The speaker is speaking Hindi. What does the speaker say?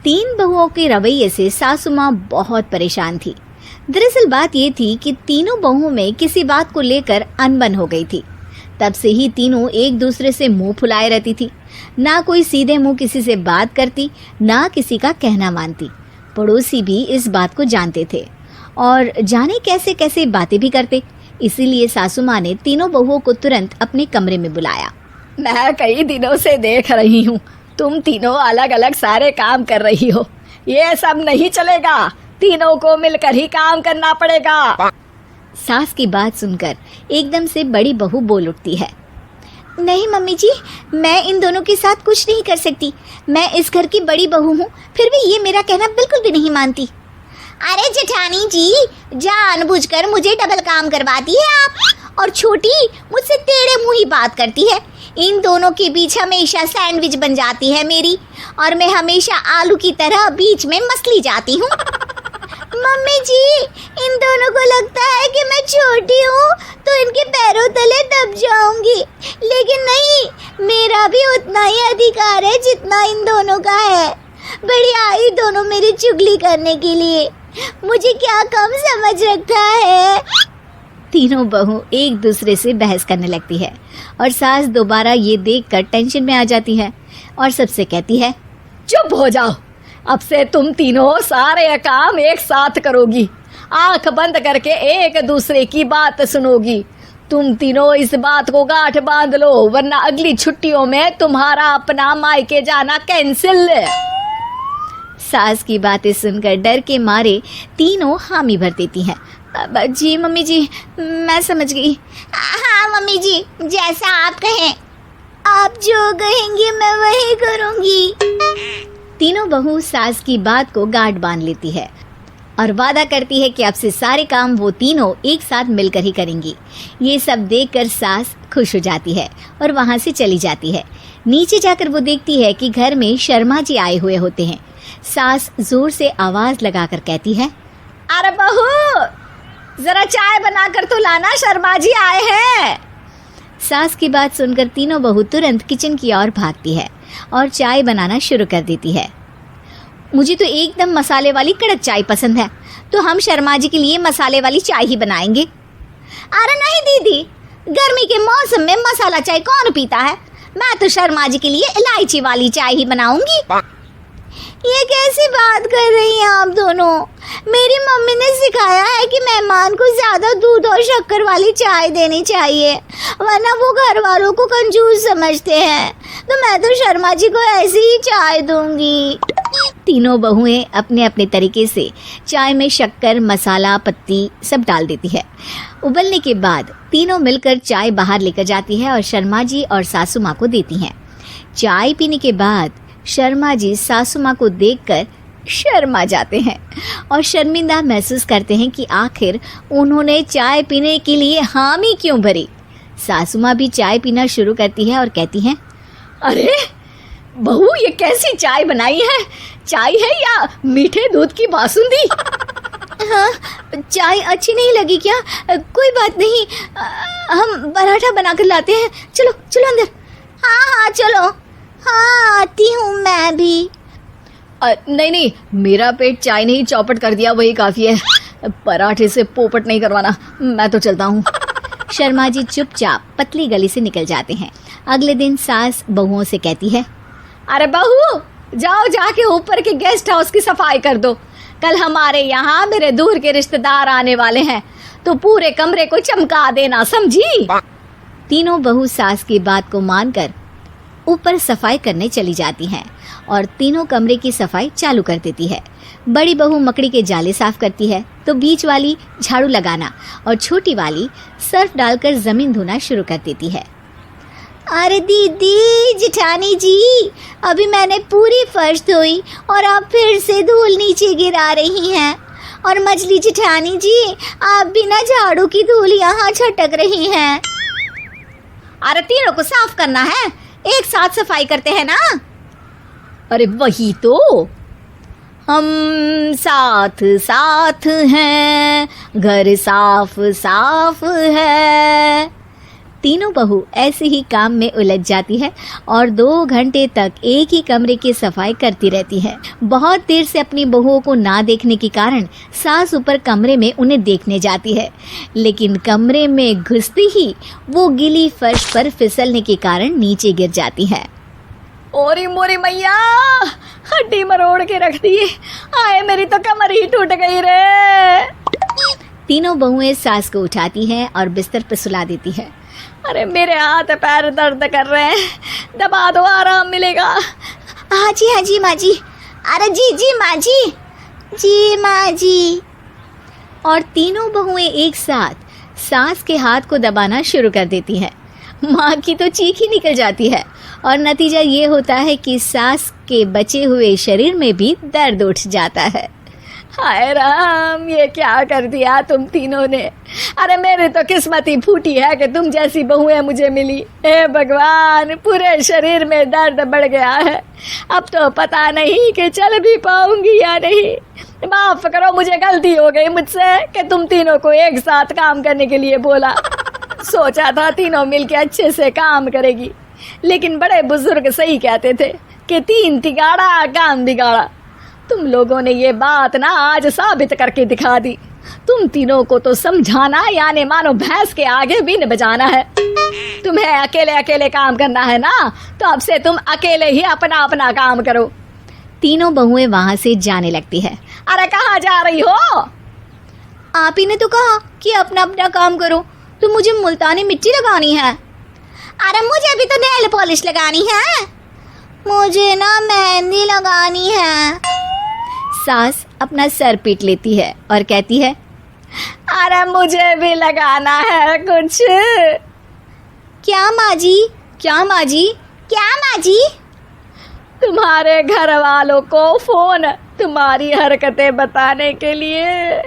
तीन बहुओं के रवैये से सासू माँ बहुत परेशान थी। दरअसल बात ये थी कि तीनों बहुओं में किसी बात को लेकर अनबन हो गई थी। तब से ही तीनों एक दूसरे से मुंह फुलाए रहती थी। ना कोई सीधे मुंह किसी से बात करती, ना किसी का कहना मानती। पड़ोसी भी इस बात को जानते थे और जाने कैसे कैसे बातें भी करते। इसीलिए सासू माँ ने तीनों बहुओं को तुरंत अपने कमरे में बुलाया। मैं कई दिनों से देख रही हूँ, तुम तीनों अलग अलग सारे काम कर रही हो। ये सब नहीं चलेगा, तीनों को मिलकर ही काम करना पड़ेगा। सास की बात सुनकर एकदम से बड़ी बहू बोल उठती है। नहीं मम्मी जी, मैं इन दोनों के साथ कुछ नहीं कर सकती। मैं इस घर की बड़ी बहू हूँ, फिर भी ये मेरा कहना बिल्कुल भी नहीं मानती। अरे जेठानी जी, जानबूझकर मुझे डबल काम करवाती है आप। और छोटी मुझसे टेढ़े मुंह ही बात करती है। इन दोनों के बीच हमेशा सैंडविच बन जाती है मेरी, और मैं हमेशा आलू की तरह बीच में मसली जाती हूँ। मम्मी जी, इन दोनों को लगता है कि मैं छोटी हूँ तो इनके पैरों तले दब जाऊंगी, लेकिन नहीं, मेरा भी उतना ही अधिकार है जितना इन दोनों का है। बढ़िया ही दोनों मेरी चुगली करने के लिए, मुझे क्या कम समझ रखा है। तीनों बहू एक दूसरे से बहस करने लगती है और सास दोबारा ये देखकर टेंशन में आ जाती है और सबसे कहती है, चुप हो जाओ, अब से तुम तीनों सारे काम एक साथ करोगी। आंख बंद करके एक दूसरे की बात सुनोगी। तुम तीनों इस बात को गांठ बांध लो, वरना अगली छुट्टियों में तुम्हारा अपना मायके जाना कैंसिल। सास की बातें सुनकर डर के मारे तीनों हामी भर देती हैं। जी मम्मी जी, मैं समझ गई। हाँ मम्मी जी, जैसा आप कहें। आप जो कहेंगी मैं वही करूंगी। तीनों बहू सास की बात को गांठ बांध लेती है और वादा करती है कि अब से सारे काम वो तीनों एक साथ मिलकर ही करेंगी। ये सब देखकर सास खुश हो जाती है और वहाँ से चली जाती है। नीचे जाकर वो देखती है कि घर में शर्मा जी आए हुए होते हैं। सास जोर से आवाज लगाकर कहती है, अरे बहू, जरा चाय बनाकर तो लाना, शर्मा जी आए हैं। सास की बात सुनकर तीनों बहू तुरंत किचन की ओर भागती है और चाय बनाना शुरू कर देती है। मुझे तो एकदम मसाले वाली कड़क चाय पसंद है, तो हम शर्मा जी के लिए मसाले वाली चाय ही बनाएंगे। अरे नहीं दीदी, गर्मी के मौसम में मसाला चाय कौन पीता है? मैं तो शर्मा जी के लिए इलायची वाली चाय ही बनाऊंगी। ये कैसी बात कर रही हैं आप दोनों? मेरी मम्मी ने सिखाया है कि मेहमान को ज्यादा दूध और शक्कर वाली चाय देनी चाहिए, वरना वो घर वालों को कंजूस समझते हैं। तो मैं तो शर्मा जी को ऐसी ही चाय दूंगी। तीनों बहुएं अपने अपने तरीके से चाय में शक्कर, मसाला, पत्ती सब डाल देती है। उबलने के बाद तीनों मिलकर चाय बाहर लेकर जाती है और शर्मा जी और सासू माँ को देती हैं। चाय पीने के बाद शर्मा जी सासू माँ को देखकर शर्मा जाते हैं और शर्मिंदा महसूस करते हैं कि आखिर उन्होंने चाय पीने के लिए हामी क्यों भरी। सासू माँ भी चाय पीना शुरू करती है और कहती हैं, अरे बहू, ये कैसी चाय बनाई है? चाय है या मीठे दूध की बासुंदी? हाँ, चाय अच्छी नहीं लगी क्या? कोई बात नहीं, हम पराठा बनाकर लाते हैं। चलो चलो अंदर। हाँ हाँ चलो। हाँ आती हूँ मैं भी। नहीं, मेरा पेट चाय ने ही चौपट कर दिया, वही काफी है। पराठे से पोपट नहीं करवाना, मैं तो चलता हूँ। शर्मा जी चुपचाप पतली गली से निकल जाते हैं। अगले दिन सास बहुओं से कहती है, अरे बहू, जाओ जाके ऊपर के गेस्ट हाउस की सफाई कर दो। कल हमारे यहाँ मेरे दूर के रिश्तेदार आने वाले हैं, तो पूरे कमरे को चमका देना, समझी? तीनों बहू सास की बात को मानकर ऊपर सफाई करने चली जाती हैं और तीनों कमरे की सफाई चालू कर देती है। बड़ी बहू मकड़ी के जाले साफ करती है, तो बीच वाली झाड़ू लगाना और छोटी वाली सर्फ डालकर जमीन धोना शुरू कर देती है। अरे दीदी, जेठानी जी, अभी मैंने पूरी फर्श धोई और आप फिर से धूल नीचे गिरा रही हैं। और मछली जेठानी जी, आप बिना झाड़ू की धूल यहाँ छटक रही हैं। अरे तीनों को साफ करना है, एक साथ सफाई करते हैं ना। अरे वही तो, हम साथ साथ हैं, घर साफ साफ है। तीनों बहू ऐसे ही काम में उलझ जाती है और 2 घंटे तक एक ही कमरे की सफाई करती रहती है। बहुत देर से अपनी बहुओं को ना देखने के कारण सास ऊपर कमरे में उन्हें देखने जाती है, लेकिन कमरे में घुसते ही वो गीली फर्श पर फिसलने के कारण नीचे गिर जाती है। ओरी मोरी मैया, हड्डी मरोड़ के रख दी। आए मेरी तो कमर ही टूट गई रे। तीनों बहुएं सास को उठाती हैं और बिस्तर पर सुला देती है। अरे मेरे हाथ पैर दर्द कर रहे हैं, दबा दो आराम मिलेगा। हाँ जी माँ जी। अरे जी माँ जी। और तीनों बहुएं एक साथ सास के हाथ को दबाना शुरू कर देती हैं। माँ की तो चीख ही निकल जाती है और नतीजा ये होता है कि सास के बचे हुए शरीर में भी दर्द उठ जाता है। हाय राम, ये क्या कर दिया तुम तीनों ने। अरे मेरी तो किस्मत ही फूटी है कि तुम जैसी बहुएं मुझे मिली। हे भगवान, पूरे शरीर में दर्द बढ़ गया है। अब तो पता नहीं कि चल भी पाऊंगी या नहीं। माफ करो, मुझे गलती हो गई मुझसे कि तुम तीनों को एक साथ काम करने के लिए बोला। सोचा था तीनों मिलके अच्छे से काम करेगी, लेकिन बड़े बुजुर्ग सही कहते थे कि 3 तिगाड़ा काम बिगाड़ा। तुम लोगों ने ये बात ना आज साबित करके दिखा दी। तुम तीनों को तो समझाना यानी मानो भैंस के आगे बीन बजाना है। तुम्हें अकेले अकेले काम करना है ना, तो अब से तुम अकेले ही अपना अपना काम करो। तीनों बहुएं वहां से जाने लगती है। अरे कहाँ जा रही हो? आप ही ने तो कहा कि अपना अपना काम करो, तो मुझे मुल्तानी मिट्टी लगानी है। अरे मुझे भी तो नेल पॉलिश लगानी है। मुझे ना मेहंदी लगानी है। सास अपना सर पीट लेती है और कहती है, अरे मुझे भी लगाना है कुछ। क्या माँ जी? तुम्हारे घर वालों को फोन तुम्हारी हरकतें बताने के लिए।